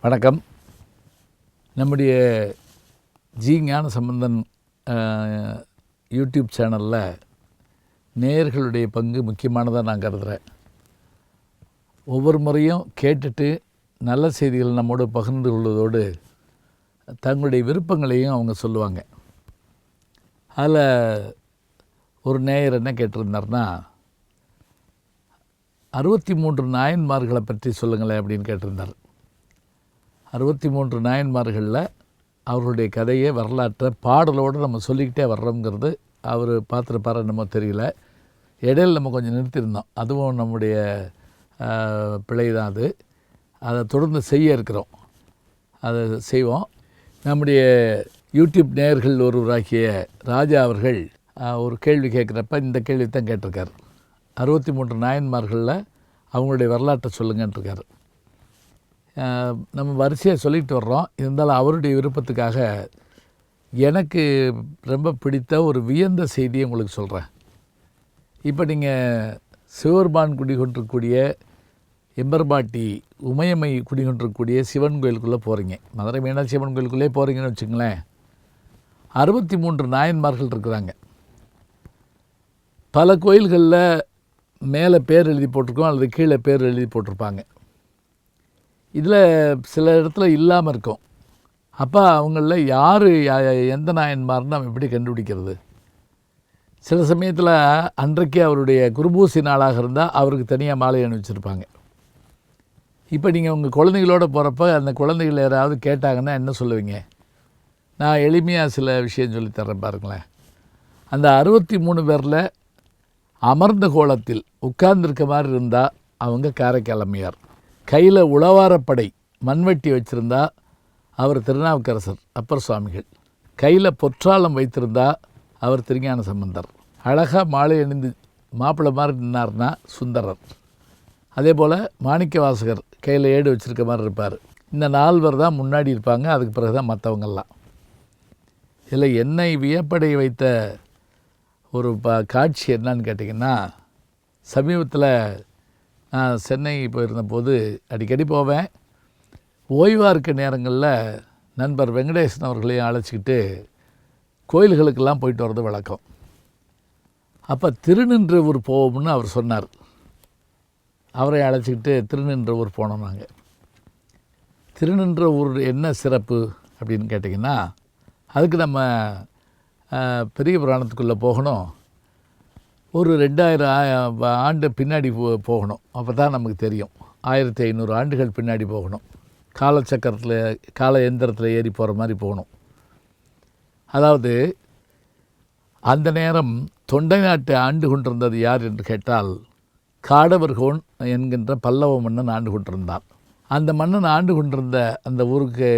வணக்கம். நம்முடைய G Gnanasambandan YouTube சேனலில் நேயர்களுடைய பங்கு முக்கியமானதாக நான் கருதுகிறேன். ஒவ்வொரு முறையும் கேட்டுட்டு நல்ல செய்திகள் நம்மோடு பகிர்ந்து கொள்வதோடு தங்களுடைய விருப்பங்களையும் அவங்க சொல்லுவாங்க. அதில் ஒரு நேயர் என்ன கேட்டிருந்தார்னா, 63 நாயன்மார்களை பற்றி சொல்லுங்களேன் அப்படின்னு கேட்டிருந்தார். 63 நாயன்மார்களில் அவர்களுடைய கதையை வரலாற்றை பாடலோடு நம்ம சொல்லிக்கிட்டே வர்றோங்கிறது அவர் பார்த்துருப்பார நம்ம தெரியல. இடையில் நம்ம கொஞ்சம் நிறுத்தியிருந்தோம். அதுவும் நம்முடைய பிழை தான். அதை தொடர்ந்து செய்ய இருக்கிறோம். அதை செய்வோம். நம்முடைய யூடியூப் நேயர்கள் ஒருவராகிய ராஜா அவர்கள் ஒரு கேள்வி கேட்குறப்ப இந்த கேள்வி தான் கேட்டிருக்கார். 63 நாயன்மார்களில் அவங்களுடைய வரலாற்றை சொல்லுங்கன்ட்ருக்கார். நம்ம வரிசையாக சொல்லிட்டு வர்றோம். இருந்தாலும் அவருடைய விருப்பத்துக்காக எனக்கு ரொம்ப பிடித்த ஒரு வியந்த செய்தியை உங்களுக்கு சொல்கிறேன். இப்போ நீங்கள் சிவபெருமான் குடிகொண்டிருக்கக்கூடிய எம்பர்பாட்டி உமையம்மை குடிகொண்டிருக்கக்கூடிய சிவன் கோயிலுக்குள்ளே போகிறீங்க. மதுரை மீனாட்சி சிவன் கோயிலுக்குள்ளே போகிறீங்கன்னு வச்சுங்களேன். 63 நாயன்மார்கள் இருக்கிறாங்க. பல கோயில்களில் மேலே பேர் எழுதி போட்டிருக்கோம், அல்லது கீழே பேர் எழுதி போட்டிருப்பாங்க. இதில் சில இடத்துல இல்லாமல் இருக்கும். அப்போ அவங்களில் யார் எந்த நாயன்மார்னு நம்ம எப்படி கண்டுபிடிக்கிறது? சில சமயத்தில் அன்றைக்கே அவருடைய குருபூசி நாளாக இருந்தால் அவருக்கு தனியாக மாலை அணிவிச்சிருப்பாங்க. இப்போ நீங்கள் உங்கள் குழந்தைகளோடு போகிறப்ப அந்த குழந்தைகள் யாராவது கேட்டாங்கன்னா என்ன சொல்லுவீங்க? நான் எளிமையாக சில விஷயம் சொல்லித்தரேன் பாருங்களேன். அந்த 63 பேரில் அமர்ந்த கோலத்தில் உட்கார்ந்துருக்க மாதிரி இருந்தால் அவங்க காரைக்கால் அம்மையார். கையில் உழவாரப்படை மண்வெட்டி வச்சுருந்தா அவர் திருநாவுக்கரசர் அப்பர் சுவாமிகள். கையில் பொற்றாளம் வைத்திருந்தா அவர் திருஞான சம்பந்தர். அழகாக மாலை அணிந்து மாப்பிள்ளை மாதிரி நின்னார்னா சுந்தரர். அதே போல் மாணிக்க வாசகர் கையில் ஏடு வச்சுருக்க மாதிரி இருப்பார். இந்த 4 பேர் தான் முன்னாடி இருப்பாங்க. அதுக்கு பிறகு தான் மற்றவங்கள்லாம். இதில் என்னை வியப்படை வைத்த ஒரு காட்சி என்னன்னு கேட்டிங்கன்னா, சமீபத்தில் நான் சென்னை போயிருந்தபோது அடிக்கடி போவேன். ஓய்வாக இருக்க நேரங்களில் நண்பர் வெங்கடேசன் அவர்களையும் அழைச்சிக்கிட்டு கோயில்களுக்கெல்லாம் போயிட்டு வர்றது வழக்கம். அப்போ திருநின்றவூர் போவோம்னு அவர் சொன்னார். அவரை அழைச்சிக்கிட்டு திருநின்றவூர் போனோம். நாங்கள் திருநின்றவூர் என்ன சிறப்பு அப்படின்னு கேட்டிங்கன்னா, அதுக்கு நம்ம பெரிய புராணத்துக்குள்ளே போகணும். ஒரு 2000 ஆண்டு பின்னாடி போகணும். அப்போ தான் நமக்கு தெரியும். 1500 ஆண்டுகள் பின்னாடி போகணும். காலச்சக்கரத்தில் கால எந்திரத்தில் ஏறி போகிற மாதிரி போகணும். அதாவது அந்த நேரம் தொண்டை நாட்டை ஆண்டு கொண்டிருந்தது யார் என்று கேட்டால், காடவர்கோன் என்கின்ற பல்லவ மன்னன் ஆண்டு கொண்டிருந்தான். அந்த மன்னன் ஆண்டு கொண்டிருந்த அந்த ஊருக்கு,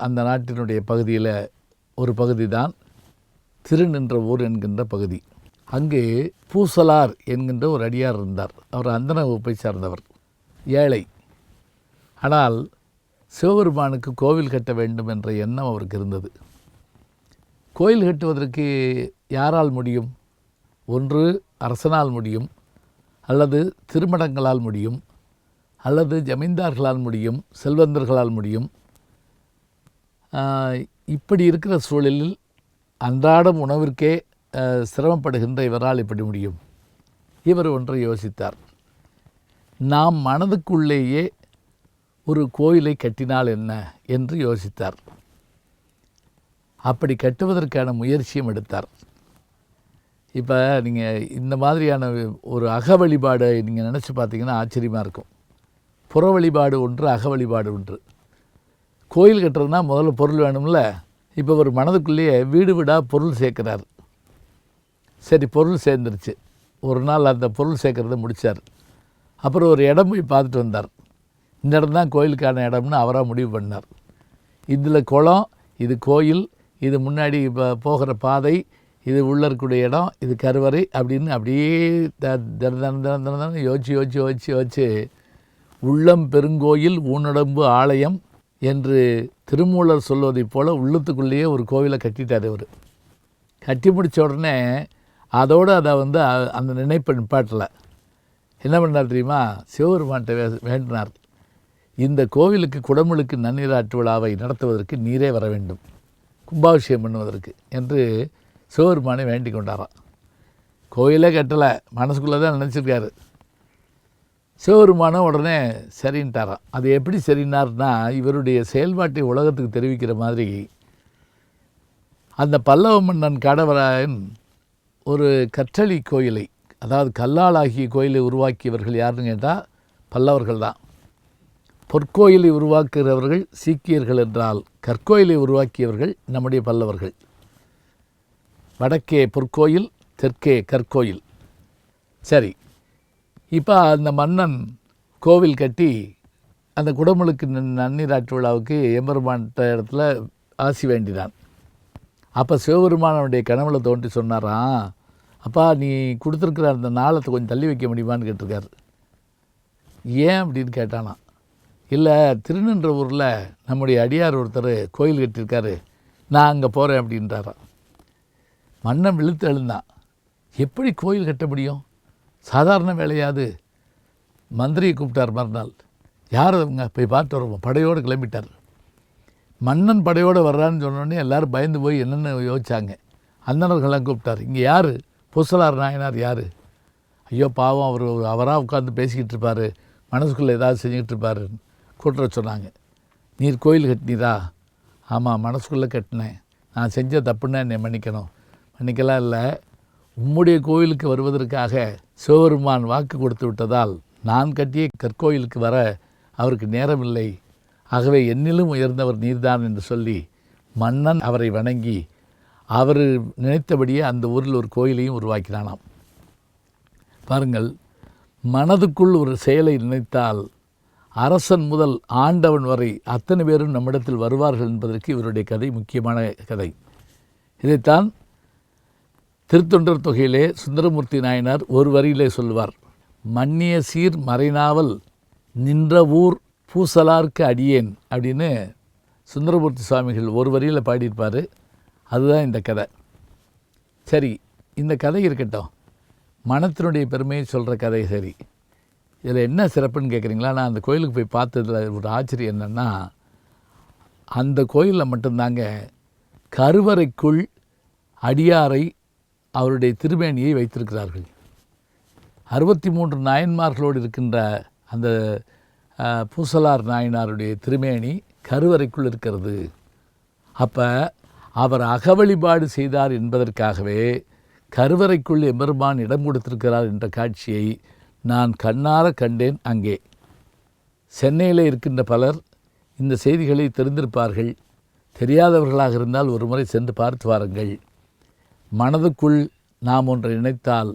அந்த நாட்டினுடைய பகுதியில் ஒரு பகுதி தான் திருநின்றவூர் என்கின்ற பகுதி. அங்கே பூசலார் என்கின்ற ஒரு அடியார் இருந்தார். அவர் அந்தன வகுப்பை சார்ந்தவர், ஏழை. ஆனால் சிவபெருமானுக்கு கோவில் கட்ட வேண்டும் என்ற எண்ணம் அவருக்கு இருந்தது. கோயில் கட்டுவதற்கு யாரால் முடியும்? ஒன்று அரசனால் முடியும், அல்லது திருமடங்களால் முடியும், அல்லது ஜமீன்தார்களால் முடியும், செல்வந்தர்களால் முடியும். இப்படி இருக்கிற சூழலில் அன்றாடம் உணவிற்கே சிரமப்படுகின்ற இவரால் எப்படி முடியும்? இவர் ஒன்றை யோசித்தார். நாம் மனதுக்குள்ளேயே ஒரு கோயிலை கட்டினால் என்ன என்று யோசித்தார். அப்படி கட்டுவதற்கான முயற்சியும் எடுத்தார். இப்போ நீங்கள் இந்த மாதிரியான ஒரு அக வழிபாடை நீங்கள் நினச்சி பார்த்தீங்கன்னா ஆச்சரியமாக இருக்கும். புற வழிபாடு ஒன்று, அக வழிபாடு ஒன்று. கோயில் கட்டுறதுனா முதல்ல பொருள் வேணும்ல. இப்போ ஒரு மனதுக்குள்ளேயே வீடு வீடாக பொருள் சேர்க்குறார். சரி, பொருள் சேர்ந்துருச்சு. ஒரு நாள் அந்த பொருள் சேர்க்குறத முடித்தார். அப்புறம் ஒரு இடம் போய் பார்த்துட்டு வந்தார். இந்த இடம் தான் கோயிலுக்கான இடம்னு அவராக முடிவு பண்ணார். இதில் குளம், இது கோயில், இது முன்னாடி இப்போ போகிற பாதை, இது உள்ளே இருக்கக்கூடிய இடம், இது கருவறை அப்படின்னு அப்படியே தினம் யோசிச்சு உள்ளம் பெருங்கோயில் ஊனடம்பு ஆலயம் என்று திருமூலர் சொல்வதைப் போல் உள்ளத்துக்குள்ளேயே ஒரு கோவிலை கட்டிட்டார். அவர் கட்டி முடித்த உடனே அதோடு அதை அந்த நினைப்பை நிப்பாட்டலை. என்ன பண்ணார் தெரியுமா? சிவபெருமான்கிட்ட வேண்டினார். இந்த கோவிலுக்கு குடமுழுக்கு நன்னீராட்டு விழாவை நடத்துவதற்கு நீரே வர வேண்டும், கும்பாபிஷேகம் பண்ணுவதற்கு என்று சிவபெருமானை வேண்டிக் கொண்டாராம். கோயிலே கட்டலை, மனசுக்குள்ளே தான் நினச்சிருக்காரு. சிவபெருமானும் உடனே சரின்ட்டாராம். அது எப்படி சரின்னார்னா, இவருடைய செயல்பாட்டை உலகத்துக்கு தெரிவிக்கிற மாதிரி அந்த பல்லவ மன்னன் காடவராயன் ஒரு கற்றளி கோயிலை, அதாவது கல்லால் ஆகிய கோயிலை உருவாக்கியவர்கள் யாருன்னு கேட்டால் பல்லவர்கள் தான். பொற்கோயிலை உருவாக்குகிறவர்கள் சீக்கியர்கள் என்றால், கற்கோயிலை உருவாக்கியவர்கள் நம்முடைய பல்லவர்கள். வடக்கே பொற்கோயில், தெற்கே கற்கோயில். சரி, இப்போ அந்த மன்னன் கோவில் கட்டி அந்த குடமுழுக்கு நன்னீராட்டு விழாவுக்கு எம்பெருமான்கிட்ட இடத்துல ஆசி வேண்டினான். அப்போ சிவபெருமானுடைய கனவுல தோன்றி சொன்னாராம், அப்பா நீ கொடுத்துருக்குற அந்த நாளத்தை கொஞ்சம் தள்ளி வைக்க முடியுமான்னு கேட்டிருக்காரு. ஏன் அப்படின்னு கேட்டானா, இல்லை திருநின்ற ஊரில் நம்முடைய அடியார் ஒருத்தர் கோயில் கட்டியிருக்காரு, நான் அங்கே போகிறேன் அப்படின்றாராம். மன்னன் விழுத்து எழுந்தான். எப்படி கோயில் கட்ட முடியும், சாதாரண வேலையாது? மந்திரியை கூப்பிட்டார் மறுநாள். யார் அவங்க, போய் பார்த்து வருவோம். படையோடு கிளம்பிட்டார். மன்னன் படையோடு வர்றான்னு சொன்னோடனே எல்லோரும் பயந்து போய் என்னென்னு யோசிச்சாங்க. அந்தணர்கள்லாம் கூப்பிட்டார். இங்கே யார், பூசலார் நாயனார் யார்? ஐயோ பாவம், அவராக உட்காந்து பேசிக்கிட்டு இருப்பார், மனசுக்குள்ளே ஏதாவது செஞ்சுக்கிட்டு இருப்பார். கூட்டுற சொன்னாங்க. நீர் கோயில் கட்டினீரா? ஆமாம், மனசுக்குள்ளே கட்டினேன். நான் செஞ்ச தப்புன்னா என்னை மன்னிக்கணும். மன்னிக்கலாம் இல்லை, உம்முடைய கோயிலுக்கு வருவதற்காக சிவபெருமான் வாக்கு கொடுத்து விட்டதால் நான் கட்டிய கற்கோயிலுக்கு வர அவருக்கு நேரமில்லை. ஆகவே என்னிலும் உயர்ந்தவர் நீர்தான் என்று சொல்லி மன்னன் அவரை வணங்கி அவர் நினைத்தபடியே அந்த ஊரில் ஒரு கோயிலையும் உருவாக்கினானாம். பாருங்கள், மனதுக்குள் ஒரு செயலை நினைத்தால் அரசன் முதல் ஆண்டவன் வரை அத்தனை பேரும் நம்மிடத்தில் வருவார்கள் என்பதற்கு இவருடைய கதை முக்கியமான கதை. இதைத்தான் திருத்தொண்டர் தொகையிலே சுந்தரமூர்த்தி நாயனார் ஒரு வரியிலே சொல்லுவார். மன்னிய சீர் மறைநாவல் நின்ற ஊர் பூசலார்க்கு அடியேன் அப்படின்னு சுந்தரமூர்த்தி சுவாமிகள் ஒரு வரியில் பாடியிருப்பார். அதுதான் இந்த கதை. சரி, இந்த கதை இருக்கட்டும், மனத்தினுடைய பெருமையை சொல்கிற கதை. சரி, இதில் என்ன சிறப்புன்னு கேட்குறீங்களா? நான் அந்த கோயிலுக்கு போய் பார்த்ததில் ஒரு ஆச்சரியம் என்னென்னா, அந்த கோயிலில் மட்டும்தாங்க கருவறைக்குள் அடியாரை அவருடைய திருமேனியை வைத்திருக்கிறார்கள். 63 நாயன்மார்களோடு இருக்கின்ற அந்த பூசலார் நாயனாருடைய திருமேனி கருவறைக்குள் இருக்கிறது. அப்போ அவர் அகவழிபாடு செய்தார் என்பதற்காகவே கருவறைக்குள் எம்பெருமான் இடம் கொடுத்திருக்கிறார் என்ற காட்சியை நான் கண்ணார கண்டேன். அங்கே சென்னையில் இருக்கின்ற பலர் இந்த செய்திகளை தெரிந்திருப்பார்கள். தெரியாதவர்களாக இருந்தால் ஒரு முறை சென்று பார்த்து வாருங்கள். மனதுக்குள் நாம் ஒன்றை நினைத்தால்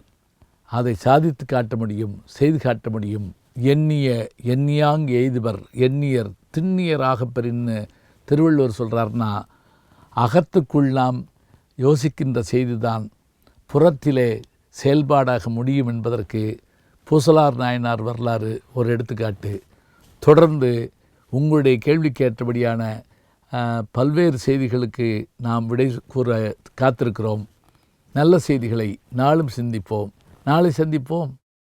அதை சாதித்து காட்ட முடியும், செய்து காட்ட முடியும். எண்ணியாங் எய்துவர் எண்ணியர் திண்ணியராக பெறின்னு திருவள்ளுவர் சொல்கிறார்னா, அகத்துக்குள் நாம் யோசிக்கின்ற செய்திதான் புறத்திலே செயல்பாடாக முடியும் என்பதற்கு பூசலார் நாயனார் வரலாறு ஒரு எடுத்துக்காட்டு. தொடர்ந்து உங்களுடைய கேள்விக்கேற்றபடியான பல்வேறு செய்திகளுக்கு நாம் விடை கூற காத்திருக்கிறோம். நல்ல செய்திகளை நாளும் சிந்திப்போம். நாளை சந்திப்போம்.